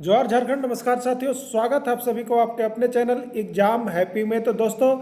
जवाहर झारखंड। नमस्कार साथियों, स्वागत है आप सभी को आपके अपने चैनल एग्जाम हैप्पी में। तो दोस्तों,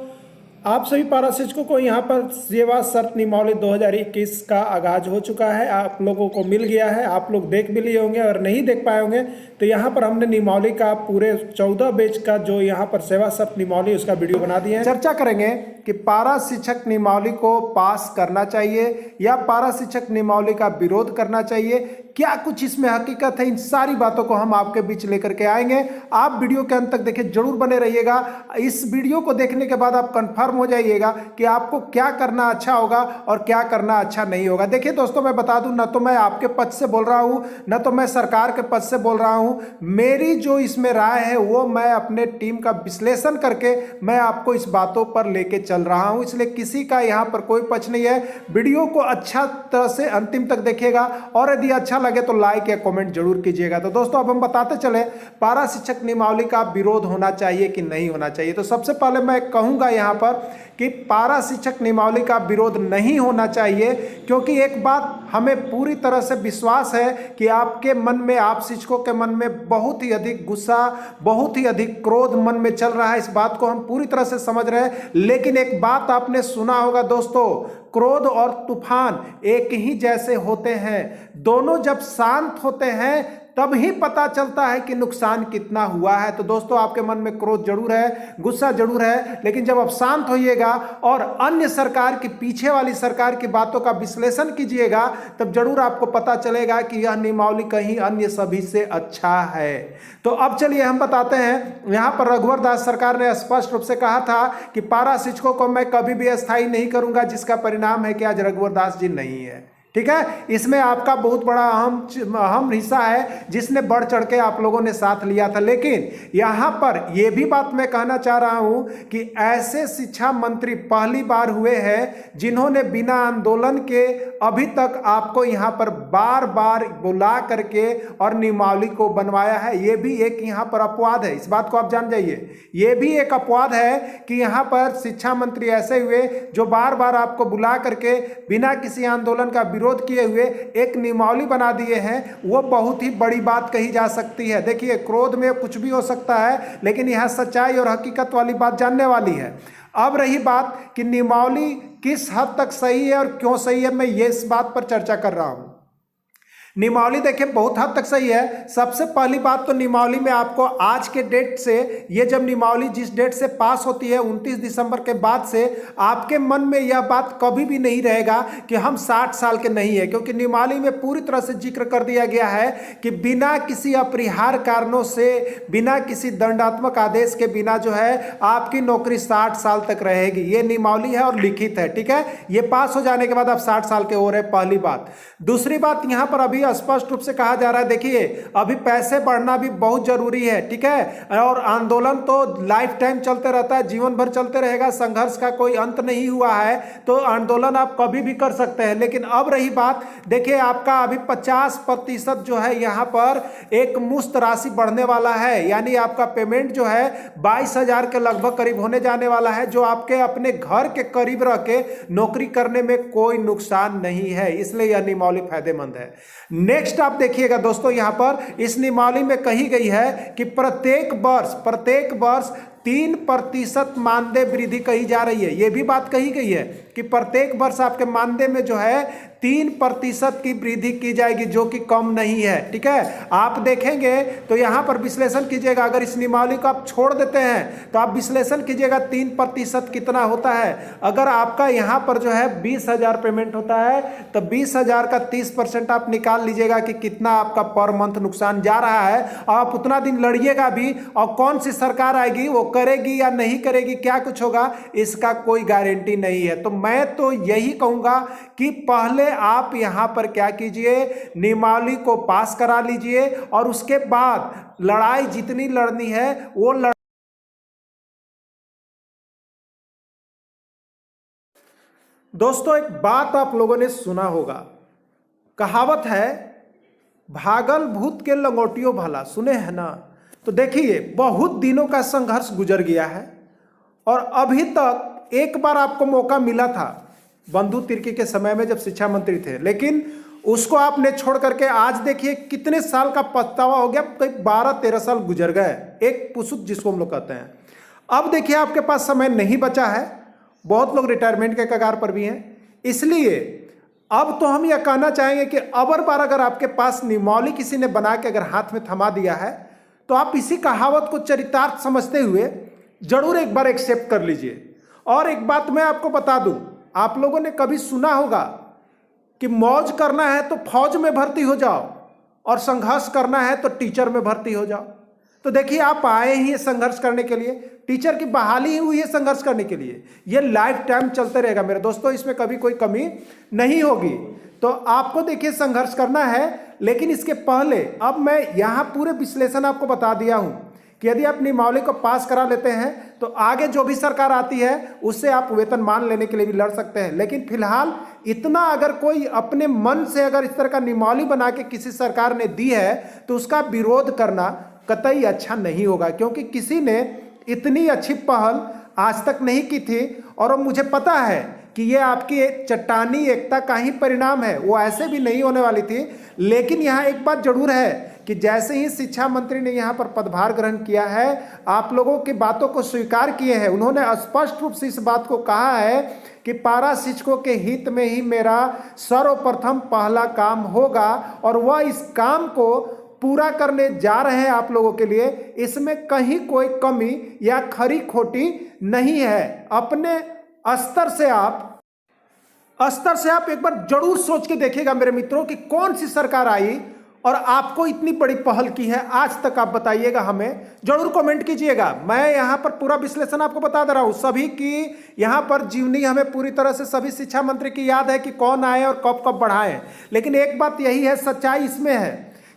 आप सभी पारा शिक्षकों को यहाँ पर सेवा शर्त नियमावली 2021 का आगाज हो चुका है, आप लोगों को मिल गया है। आप लोग देख भी लिए होंगे और नहीं देख पाए होंगे तो यहाँ पर हमने नियमावली का पूरे 14 पेज का जो यहाँ पर सेवा शर्त नियमावली उसका वीडियो बना दिए हैं। चर्चा करेंगे कि पारा शिक्षक नियमावली को पास करना चाहिए या पारा शिक्षक नियमावली का विरोध करना चाहिए, क्या कुछ इसमें हकीकत है। इन सारी बातों को हम आपके बीच लेकर के आएंगे। आप वीडियो के अंत तक देखिए, जरूर बने रहिएगा। इस वीडियो को देखने के बाद आप कंफर्म हो जाइएगा कि आपको क्या करना अच्छा होगा और क्या करना अच्छा नहीं होगा। देखिए दोस्तों, मैं बता दूं, ना तो मैं आपके पद से बोल रहा हूं, ना तो मैं सरकार के पद से बोल रहा हूं। मेरी जो इसमें राय है वो मैं अपने टीम का विश्लेषण करके मैं आपको इस बातों पर लेके चल रहा हूं, इसलिए किसी का यहां पर कोई पक्ष नहीं है। वीडियो को अच्छा तरह से अंतिम तक देखिएगा और यदि अच्छा लगे तो लाइक या कमेंट जरूर कीजिएगा। तो दोस्तों, अब हम बताते चले पारा शिक्षक नियमावली का विरोध होना चाहिए कि नहीं होना चाहिए। तो सबसे पहले मैं कहूंगा यहां पर कि पारा शिक्षक नियमावली का विरोध नहीं होना चाहिए, क्योंकि एक बात हमें पूरी तरह से विश्वास है कि आपके मन में, आप शिक्षकों के मन में बहुत ही अधिक गुस्सा, बहुत ही अधिक क्रोध मन में चल रहा है। इस बात को हम पूरी तरह से समझ रहे हैं। लेकिन एक बात आपने सुना होगा दोस्तों, क्रोध और तूफान एक ही जैसे होते हैं। दोनों जब शांत होते हैं तब ही पता चलता है कि नुकसान कितना हुआ है। तो दोस्तों, आपके मन में क्रोध जरूर है, गुस्सा जरूर है, लेकिन जब आप शांत होइएगा और अन्य सरकार की, पीछे वाली सरकार की बातों का विश्लेषण कीजिएगा, तब जरूर आपको पता चलेगा कि यह नियमावली कहीं अन्य सभी से अच्छा है। तो अब चलिए हम बताते हैं। यहां पर रघुवर दास सरकार ने स्पष्ट रूप से कहा था कि पारा शिक्षकों को मैं कभी भी अस्थायी नहीं करूंगा, जिसका परिणाम है कि आज रघुवर दास जी नहीं है। ठीक है, इसमें आपका बहुत बड़ा अहम हिस्सा है, जिसने बढ़ चढ़ के आप लोगों ने साथ लिया था। लेकिन यहां पर यह भी बात मैं कहना चाह रहा हूं कि ऐसे शिक्षा मंत्री पहली बार हुए हैं जिन्होंने बिना आंदोलन के अभी तक आपको यहां पर बार बार बुला करके और नियमावली को बनवाया है। यह भी एक यहां पर अपवाद है, इस बात को आप जान जाइए। यह भी एक अपवाद है कि यहां पर शिक्षा मंत्री ऐसे हुए जो बार बार आपको बुला करके बिना किसी आंदोलन का विरोध किए हुए एक नियमावली बना दिए हैं। वो बहुत ही बड़ी बात कही जा सकती है। देखिए, क्रोध में कुछ भी हो सकता है, लेकिन यहां सच्चाई और हकीकत वाली बात जानने वाली है। अब रही बात कि नियमावली किस हद तक सही है और क्यों सही है, मैं ये इस बात पर चर्चा कर रहा हूं। नियमावली देखिए बहुत हद तक सही है। सबसे पहली बात तो नियमावली में आपको आज के डेट से, ये जब नियमावली जिस डेट से पास होती है 29 दिसंबर के बाद से, आपके मन में यह बात कभी भी नहीं रहेगा कि हम 60 साल के नहीं है, क्योंकि नियमावली में पूरी तरह से जिक्र कर दिया गया है कि बिना किसी अपरिहार्य कारणों से, बिना किसी दंडात्मक आदेश के बिना जो है आपकी नौकरी 60 साल तक रहेगी। ये नियमावली है और लिखित है। ठीक है, ये पास हो जाने के बाद आप 60 साल के हो रहे, पहली बात। दूसरी बात, यहां पर अभी स्पष्ट रूप से कहा जा रहा है, देखिए अभी पैसे बढ़ना भी बहुत जरूरी है। ठीक है, और आंदोलन तो लाइफ टाइम चलते रहता है, जीवन भर चलते रहेगा, संघर्ष का कोई अंत नहीं हुआ है, तो आंदोलन आप कभी भी कर सकते हैं। लेकिन अब रही बात, देखिए आपका अभी 50% जो है यहां पर एक मुश्त राशि बढ़ने वाला है, यानी आपका पेमेंट जो है 22,000 के लगभग करीब होने जाने वाला है, जो आपके अपने घर के करीब रह के नौकरी करने में कोई नुकसान नहीं है। इसलिए यह नियमावली फायदेमंद है। नेक्स्ट आप देखिएगा दोस्तों, यहां पर इस नियमावली में कही गई है कि प्रत्येक वर्ष 3% मानदेय वृद्धि कही जा रही है। यह भी बात कही गई है कि प्रत्येक वर्ष आपके मानदेय में जो है 3% की वृद्धि की जाएगी, जो कि कम नहीं है। ठीक है, आप देखेंगे तो यहां पर विश्लेषण कीजिएगा। अगर इस नियमावली को आप छोड़ देते हैं तो आप विश्लेषण कीजिएगा 3% कितना होता है। अगर आपका यहां पर जो है 20,000 पेमेंट होता है तो 20,000 का 30% आप निकाल लीजिएगा कि कितना आपका पर मंथ नुकसान जा रहा है। आप उतना दिन लड़िएगा भी, और कौन सी सरकार आएगी वो करेगी या नहीं करेगी, क्या कुछ होगा, इसका कोई गारंटी नहीं है। तो मैं तो यही कहूंगा कि पहले आप यहां पर क्या कीजिए, नियमावली को पास करा लीजिए और उसके बाद लड़ाई जितनी लड़नी है वो दोस्तों, एक बात आप लोगों ने सुना होगा, कहावत है, भागल भूत के लंगोटियों भला, सुने हैं ना। तो देखिए, बहुत दिनों का संघर्ष गुजर गया है और अभी तक एक बार आपको मौका मिला था बंधु तिर्की के समय में जब शिक्षा मंत्री थे, लेकिन उसको आपने छोड़ करके आज देखिए कितने साल का पछतावा हो गया, कई 12-13 साल गुजर गए, एक पुसुत जिसको हम लोग कहते हैं। अब देखिए आपके पास समय नहीं बचा है, बहुत लोग रिटायरमेंट के कगार पर भी हैं, इसलिए अब तो हम यह कहना चाहेंगे कि अबर बार अगर आपके पास निमौली किसी ने बना के अगर हाथ में थमा दिया है तो आप इसी कहावत को चरितार्थ समझते हुए जरूर एक बार एक्सेप्ट कर लीजिए। और एक बात मैं आपको बता दूं, आप लोगों ने कभी सुना होगा कि मौज करना है तो फौज में भर्ती हो जाओ और संघर्ष करना है तो टीचर में भर्ती हो जाओ। तो देखिए आप आए ही संघर्ष करने के लिए, टीचर की बहाली ही हुई है संघर्ष करने के लिए, ये लाइफ टाइम चलते रहेगा मेरे दोस्तों, इसमें कभी कोई कमी नहीं होगी। तो आपको देखिए संघर्ष करना है, लेकिन इसके पहले अब मैं यहाँ पूरे विश्लेषण आपको बता दिया हूँ कि यदि आप नियमावली को पास करा लेते हैं तो आगे जो भी सरकार आती है उससे आप वेतनमान लेने के लिए भी लड़ सकते हैं। लेकिन फिलहाल इतना अगर कोई अपने मन से अगर इस तरह का नियमावली बना के किसी सरकार ने दी है तो उसका विरोध करना कतई अच्छा नहीं होगा, क्योंकि किसी ने इतनी अच्छी पहल आज तक नहीं की थी। और मुझे पता है कि ये आपकी चट्टानी एकता का ही परिणाम है, वो ऐसे भी नहीं होने वाली थी। लेकिन यहाँ एक बात जरूर है कि जैसे ही शिक्षा मंत्री ने यहाँ पर पदभार ग्रहण किया है, आप लोगों की बातों को स्वीकार किए हैं, उन्होंने स्पष्ट रूप से इस बात को कहा है कि पारा शिक्षकों के हित में ही मेरा सर्वप्रथम पहला काम होगा और वह इस काम को पूरा करने जा रहे हैं आप लोगों के लिए। इसमें कहीं कोई कमी या खरी खोटी नहीं है। अपने स्तर से आप एक बार जरूर सोच के देखिएगा मेरे मित्रों कि कौन सी सरकार आई और आपको इतनी बड़ी पहल की है आज तक, आप बताइएगा, हमें जरूर कमेंट कीजिएगा। मैं यहाँ पर पूरा विश्लेषण आपको बता दे रहा हूँ, सभी की यहाँ पर जीवनी हमें पूरी तरह से सभी शिक्षा मंत्री की याद है कि कौन आए और कब कब बढ़ाए। लेकिन एक बात यही है, सच्चाई इसमें है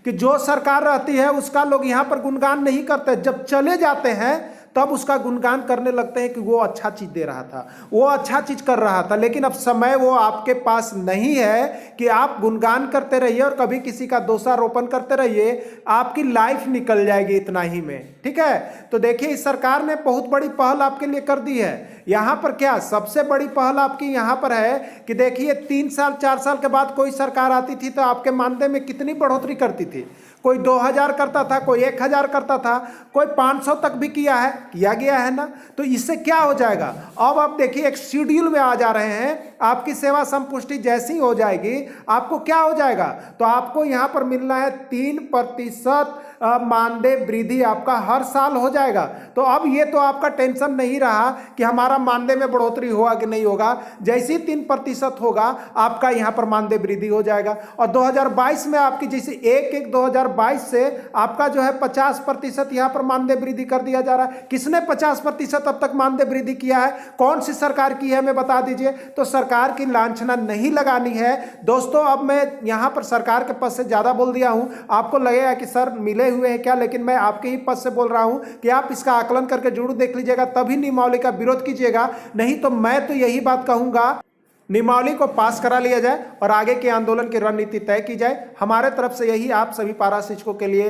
कि जो सरकार रहती है उसका लोग यहाँ पर गुणगान नहीं करते, जब चले जाते हैं तब उसका गुणगान करने लगते हैं कि वो अच्छा चीज दे रहा था, वो अच्छा चीज कर रहा था। लेकिन अब समय वो आपके पास नहीं है कि आप गुणगान करते रहिए और कभी किसी का दोषारोपण करते रहिए, आपकी लाइफ निकल जाएगी इतना ही में। ठीक है, तो देखिए इस सरकार ने बहुत बड़ी पहल आपके लिए कर दी है। यहाँ पर क्या सबसे बड़ी पहल आपकी यहाँ पर है कि देखिए 3 साल 4 साल के बाद कोई सरकार आती थी तो आपके मानदेय में कितनी बढ़ोतरी करती थी। कोई 2000 करता था, कोई 1000 करता था, कोई 500 तक भी किया गया है ना। तो इससे क्या हो जाएगा, अब आप देखिए एक शेड्यूल में आ जा रहे हैं, आपकी सेवा संपुष्टि जैसी हो जाएगी, आपको क्या हो जाएगा, तो आपको यहाँ पर मिलना है 3% मानदेय वृद्धि आपका हर साल हो जाएगा। तो अब ये तो आपका टेंशन नहीं रहा कि हमारा मानदेय में बढ़ोतरी होगा कि नहीं होगा, जैसे ही 3% होगा आपका यहाँ पर मानदेय वृद्धि हो जाएगा। और 2022 में आपकी जैसे 1/1/2022 से आपका जो है 50% यहाँ पर मानदेय वृद्धि कर दिया जा रहा है। किसने 50% अब तक मानदेय वृद्धि किया है, कौन सी सरकार की है, हमें बता दीजिए। तो सरकार की लांछना नहीं लगानी है दोस्तों। अब मैं यहाँ पर सरकार के पद से ज्यादा बोल दिया हूँ, आपको लगेगा कि सर मिले हुए हैं क्या, लेकिन मैं आपके ही पद से बोल रहा हूं कि आप इसका आकलन करके जरूर देख लीजिएगा, तभी नियमावली का विरोध कीजिएगा। नहीं तो मैं तो यही बात कहूंगा, नियमावली को पास करा लिया जाए और आगे के आंदोलन की रणनीति तय की जाए। हमारे तरफ से यही आप सभी पारा शिक्षकों के लिए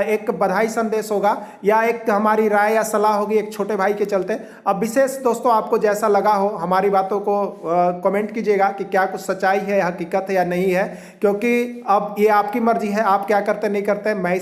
एक बधाई संदेश होगा या एक हमारी राय या सलाह होगी एक छोटे भाई के चलते। अब विशेष दोस्तों आपको जैसा लगा हो हमारी बातों को कमेंट कीजिएगा कि क्या कुछ सच्चाई है, हकीकत है या नहीं है, क्योंकि अब ये आपकी मर्जी है, आप क्या करते नहीं करते। मैं